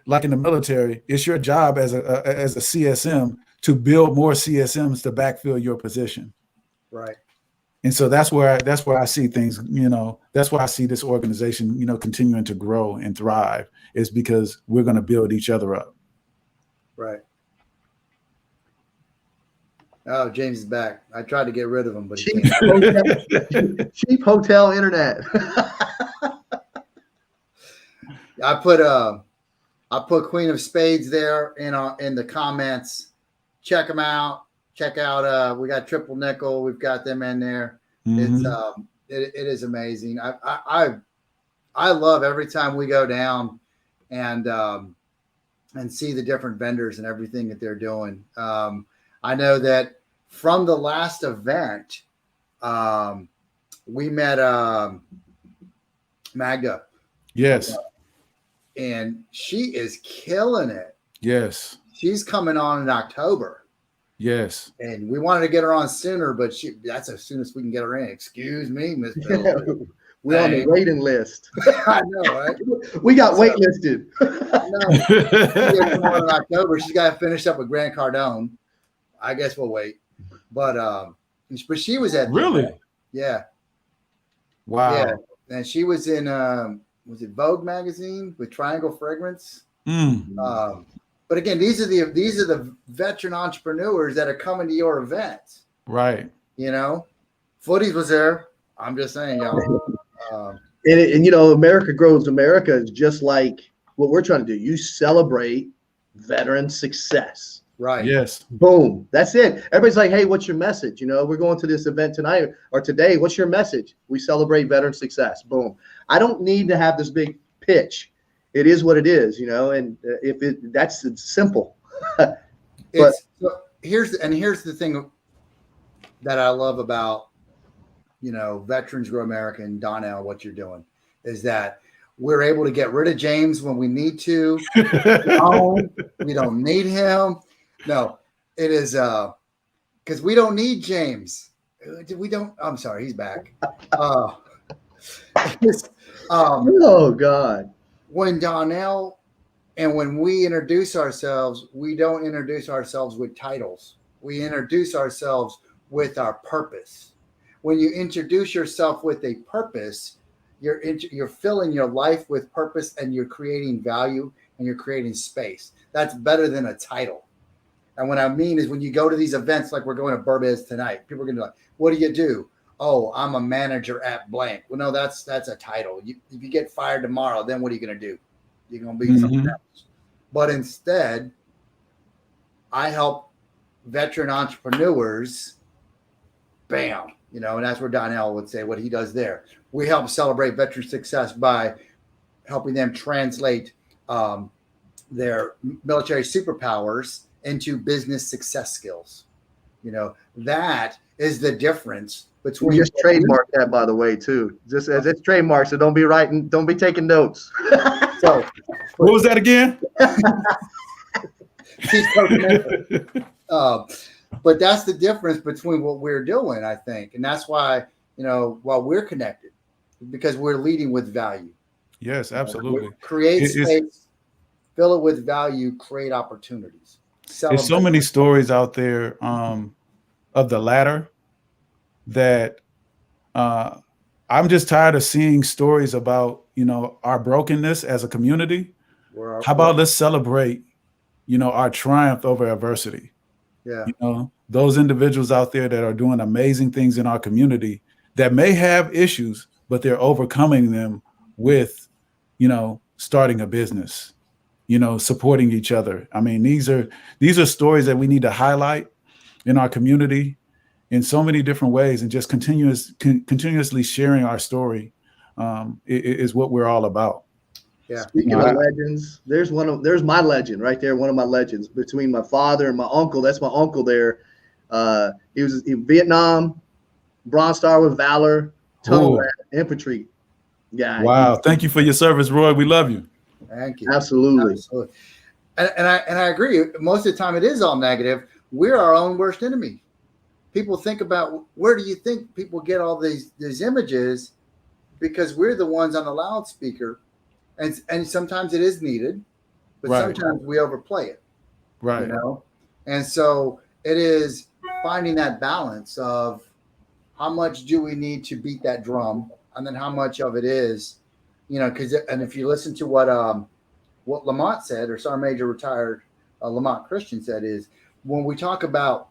like in the military, it's your job as a CSM to build more CSMs to backfill your position. Right. And so that's where I see things, that's why I see this organization, continuing to grow and thrive, is because we're going to build each other up. Right. Oh, James is back. I tried to get rid of him, but cheap hotel internet. I put Queen of Spades there in the comments. Check them out. Check out. We got Triple Nickel. We've got them in there. Mm-hmm. It is amazing. I love every time we go down and see the different vendors and everything that they're doing. I know that from the last event, we met Magda. Yes. And she is killing it. Yes. She's coming on in October. Yes. And we wanted to get her on sooner, but that's as soon as we can get her in. Excuse me, Miss Bill. We're on the waiting list. I know, right? We got waitlisted. No. Come on in October. She's got to finish up with Grant Cardone. I guess we'll wait. But she was at really? Yeah. Wow. Yeah. And she was in was it Vogue magazine with Triangle Fragrance? But again, these are the veteran entrepreneurs that are coming to your events. Right. Footies was there. I'm just saying, y'all. And America Grows America is just like what we're trying to do. You celebrate veteran success. Right. Yes. Boom. That's it. Everybody's like, hey, what's your message? We're going to this event tonight or today. What's your message? We celebrate veteran success. Boom. I don't need to have this big pitch. It is what it is, and that's simple. Here's the thing that I love about, Veterans Grow America and Donnell, what you're doing is that we're able to get rid of James when we need to. We don't need him. No, it is because we don't need James. I'm sorry, he's back. Oh God. When Donnell and when we introduce ourselves, we don't introduce ourselves with titles. We introduce ourselves with our purpose. When you introduce yourself with a purpose, you're filling your life with purpose, and you're creating value, and you're creating space. That's better than a title. And what I mean is when you go to these events, like we're going to Burbiz tonight, people are going to be like, what do you do? Oh, I'm a manager at blank. Well, no, that's a title. If you get fired tomorrow, then what are you going to do? You're going to be something else. But instead, I help veteran entrepreneurs, bam, and that's where Donnell would say what he does there. We help celebrate veteran success by helping them translate their military superpowers into business success skills. That is the difference between. We just trademark that, by the way, too. Just as it's trademarked, so don't be taking notes. So, what was that again? But that's the difference between what we're doing, I think, and that's why while we're connected, because we're leading with value. Yes, absolutely. Create space, fill it with value, create opportunities. There's so many stories out there of the latter that I'm just tired of seeing stories about, our brokenness as a community. How about let's celebrate, our triumph over adversity? Yeah. Those individuals out there that are doing amazing things in our community that may have issues, but they're overcoming them with, starting a business, supporting each other. I mean, these are stories that we need to highlight in our community in so many different ways, and just continuously sharing our story is what we're all about. Yeah. Speaking of legends, there's my legend right there. One of my legends between my father and my uncle. That's my uncle there. He was in Vietnam, Bronze Star with Valor, tunnel rat, infantry guy. Wow. Thank you for your service, Roy. We love you. Thank you. Absolutely. And I agree. Most of the time it is all negative. We're our own worst enemy. People think about, where do you think people get all these images? Because we're the ones on the loudspeaker, and sometimes it is needed, but sometimes we overplay it. Right. You know? And so it is finding that balance of how much do we need to beat that drum, and then how much of it is, you know, and if you listen to what Lamont said, or Sergeant Major retired Lamont Christian said, is when we talk about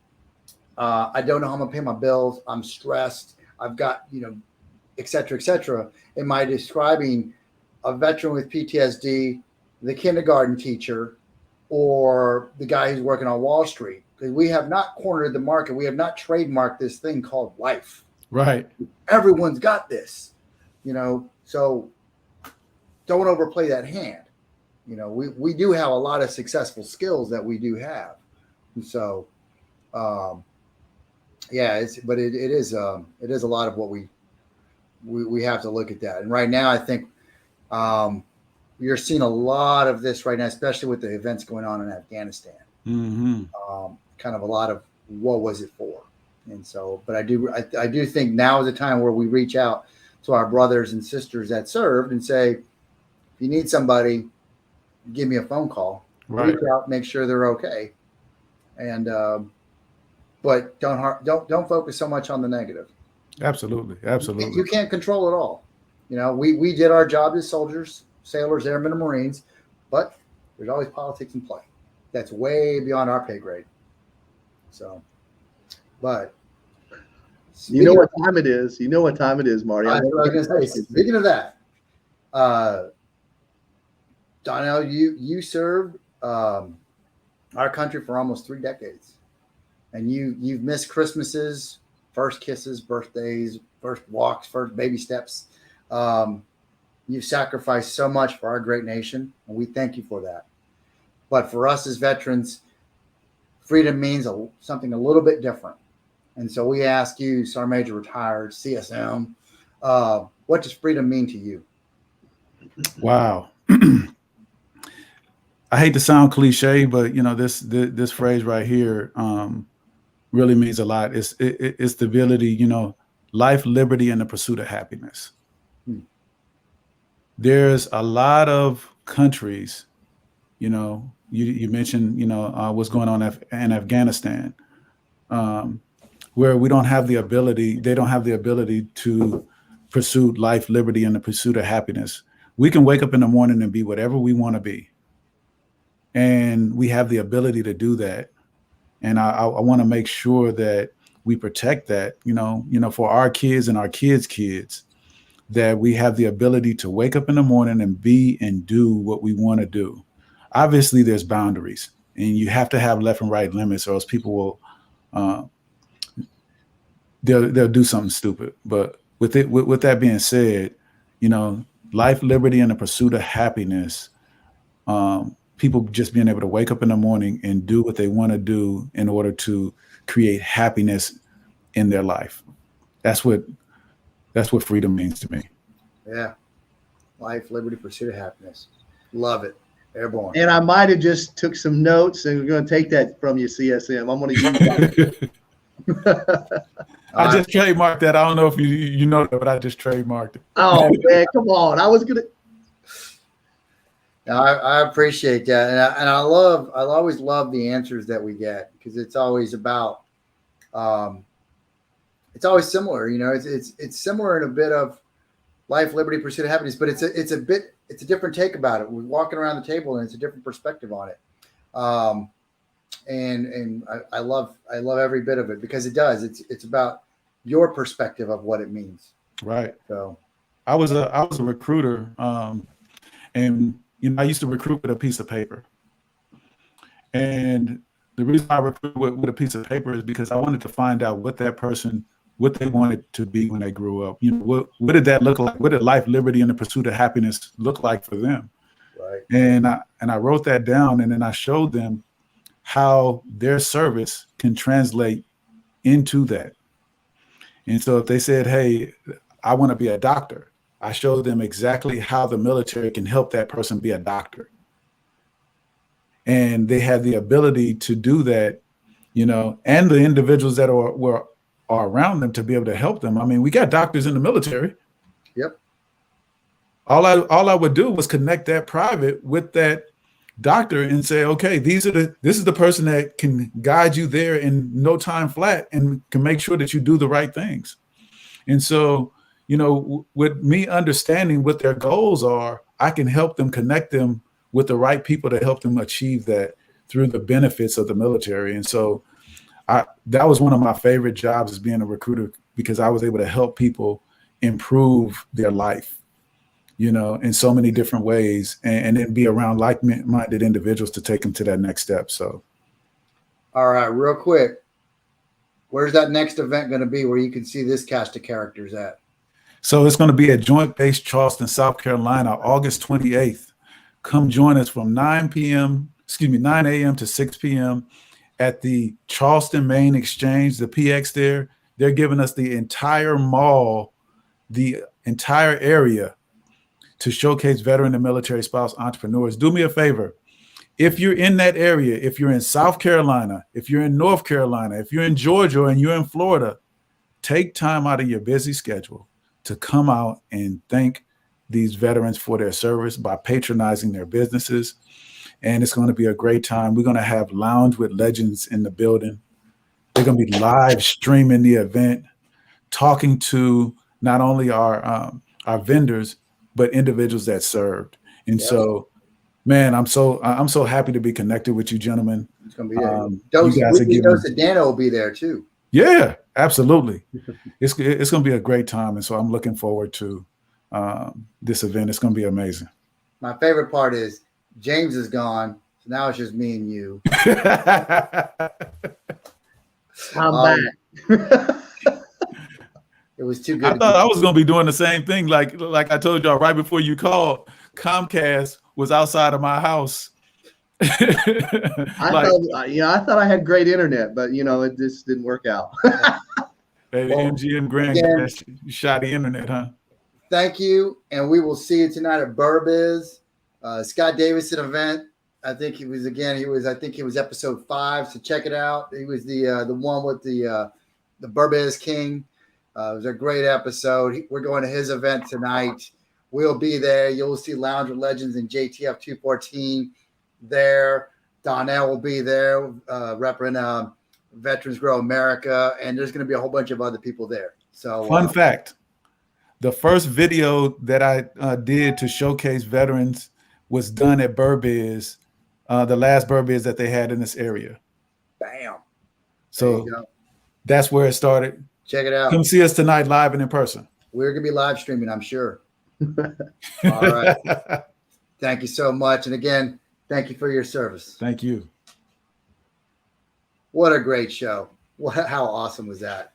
I don't know how I'm gonna pay my bills, I'm stressed, I've got, you know, et cetera, am I describing a veteran with PTSD, the kindergarten teacher, or the guy who's working on Wall Street? Because we have not cornered the market. We have not trademarked this thing called life. Right. Everyone's got this, you know, so don't overplay that hand. You know, we do have a lot of successful skills that we do have. And so, yeah, it is a lot of what we have to look at that. And right now, I think you're seeing a lot of this right now, especially with the events going on in Afghanistan. Mm-hmm. Kind of a lot of what was it for? And so, but I do think now is the time where we reach out to our brothers and sisters that served and say, if you need somebody, give me a phone call. Right. Reach out, make sure they're okay, and but don't focus so much on the negative. Absolutely. You can't control it all. You know, we did our job as soldiers, sailors, airmen, and Marines, but there's always politics in play. That's way beyond our pay grade. So, but you know what time it is. You know what time it is, Marty. I was going to say, speaking of that, Donnell, you served our country for almost 3 decades, and you've missed Christmases, first kisses, birthdays, first walks, first baby steps. You've sacrificed so much for our great nation, and we thank you for that. But for us as veterans, freedom means something a little bit different. And so we ask you, Sergeant Major retired, CSM, what does freedom mean to you? Wow. I hate to sound cliche, but you know, this phrase right here really means a lot. It's the ability, you know, life, liberty, and the pursuit of happiness. There's a lot of countries, you know, you mentioned, you know, what's going on in Afghanistan, where they don't have the ability to pursue life, liberty, and the pursuit of happiness. We can wake up in the morning and be whatever we want to be. And we have the ability to do that. And I want to make sure that we protect that, you know, for our kids and our kids' kids, that we have the ability to wake up in the morning and be and do what we want to do. Obviously, there's boundaries, and you have to have left and right limits, or else people will they'll do something stupid. But with that being said, you know, life, liberty, and the pursuit of happiness. People just being able to wake up in the morning and do what they want to do in order to create happiness in their life. That's what freedom means to me. Yeah. Life, liberty, pursuit of happiness. Love it. Airborne. And I might have just took some notes, and we're going to take that from you, CSM. I'm going to use that. I just trademarked that. I don't know if you know that, but I just trademarked it. Oh, man, come on. I was going to. I appreciate that, and I always love the answers that we get, because it's always about, it's always similar. You know, it's similar in a bit of life, liberty, pursuit of happiness, but it's a different take about it. We're walking around the table, and it's a different perspective on it. And I love every bit of it, because it does. It's about your perspective of what it means. Right. So, I was a recruiter, and you know, I used to recruit with a piece of paper. And the reason I recruited with a piece of paper is because I wanted to find out what that person, what they wanted to be when they grew up. You know, what did that look like? What did life, liberty, and the pursuit of happiness look like for them? Right. And I wrote that down, and then I showed them how their service can translate into that. And so if they said, hey, I want to be a doctor, I showed them exactly how the military can help that person be a doctor. And they had the ability to do that, and the individuals that are around them to be able to help them. I mean, we got doctors in the military. Yep. All I would do was connect that private with that doctor and say, okay, this is the person that can guide you there in no time flat and can make sure that you do the right things. And so, with me understanding what their goals are, I can help them connect them with the right people to help them achieve that through the benefits of the military. And so that was one of my favorite jobs as being a recruiter, because I was able to help people improve their life, in so many different ways, and then be around like-minded individuals to take them to that next step. So. All right, real quick. Where's that next event going to be where you can see this cast of characters at? So it's going to be at Joint Base Charleston, South Carolina, August 28th. Come join us from 9 a.m. to 6 p.m. at the Charleston Main Exchange, the PX there. They're giving us the entire mall, the entire area, to showcase veteran and military spouse entrepreneurs. Do me a favor. If you're in that area, if you're in South Carolina, if you're in North Carolina, if you're in Georgia and you're in Florida, take time out of your busy schedule to come out and thank these veterans for their service by patronizing their businesses. And it's going to be a great time. We're going to have Lounge with Legends in the building. They're going to be live streaming the event, talking to not only our vendors, but individuals that served. And so, man, I'm so happy to be connected with you, gentlemen. It's going to be there. Dose Dano will be there too. Yeah, absolutely. It's going to be a great time. And so I'm looking forward to this event. It's going to be amazing. My favorite part is James is gone. So now it's just me and you. I'm back. It was too good. I thought I was going to be doing the same thing. Like I told y'all right before you called, Comcast was outside of my house. I thought I had great internet, but it just didn't work out. Hey, MGM Grand shot the internet, huh? Thank you, and we will see you tonight at Burbiz. Scott Davison event. I think he was episode 5. So check it out. He was the one with the Burbiz King. It was a great episode. We're going to his event tonight. We'll be there. You'll see Lounge with Legends and JTF 214 there. Donnell will be there, repping Veterans Grow America, and there's going to be a whole bunch of other people there. So, fun fact: the first video that I did to showcase veterans was done at Burbiz, the last Burbiz that they had in this area. Bam! So that's where it started. Check it out. Come see us tonight, live and in person. We're going to be live streaming, I'm sure. All right. Thank you so much. And again, thank you for your service. Thank you. What a great show. How awesome was that?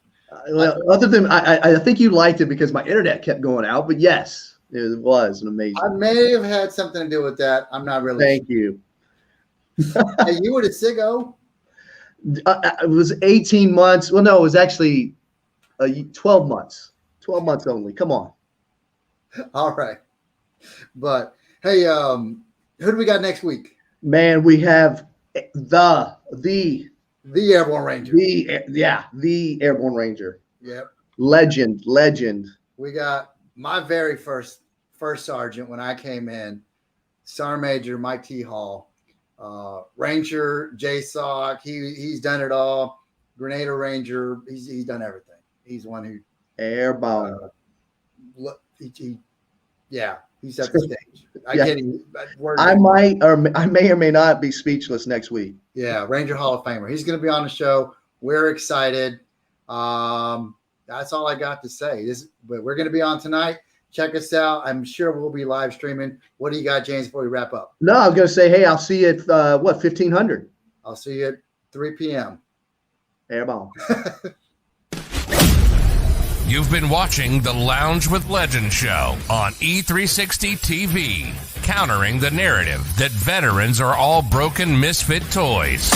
Other than I think you liked it because my internet kept going out, but yes, it was an amazing. I may have had something to do with that. I'm not really. Thank you. Hey, you were the SIGO? It was 18 months. Well, no, it was actually 12 months. 12 months only. Come on. All right. But hey, who do we got next week? Man, we have the Airborne Ranger. The Airborne Ranger. Yep. Legend. We got my very first sergeant when I came in, Sergeant Major Mike T. Hall, Ranger JSOC. He's done it all. Grenadier Ranger. He's done everything. He's one who airborne. He set the stage. I may or may not be speechless next week. Yeah, Ranger Hall of Famer. He's going to be on the show. We're excited. That's all I got to say. But we're going to be on tonight. Check us out. I'm sure we'll be live streaming. What do you got, James, before we wrap up? No, I was going to say, hey, I'll see you at 1500. I'll see you at 3 p.m. Airborne. You've been watching the Lounge with Legend show on E360 TV, countering the narrative that veterans are all broken misfit toys.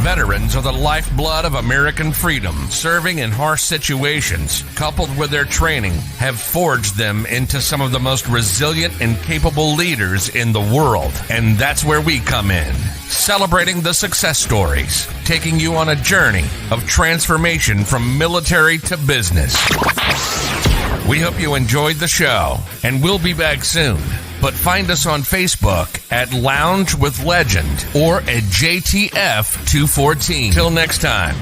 Veterans are the lifeblood of American freedom. Serving in harsh situations, coupled with their training, have forged them into some of the most resilient and capable leaders in the world. And that's where we come in, celebrating the success stories, taking you on a journey of transformation from military to business. We hope you enjoyed the show, and we'll be back soon. But find us on Facebook at Lounge with Legend or at JTF214. Till next time.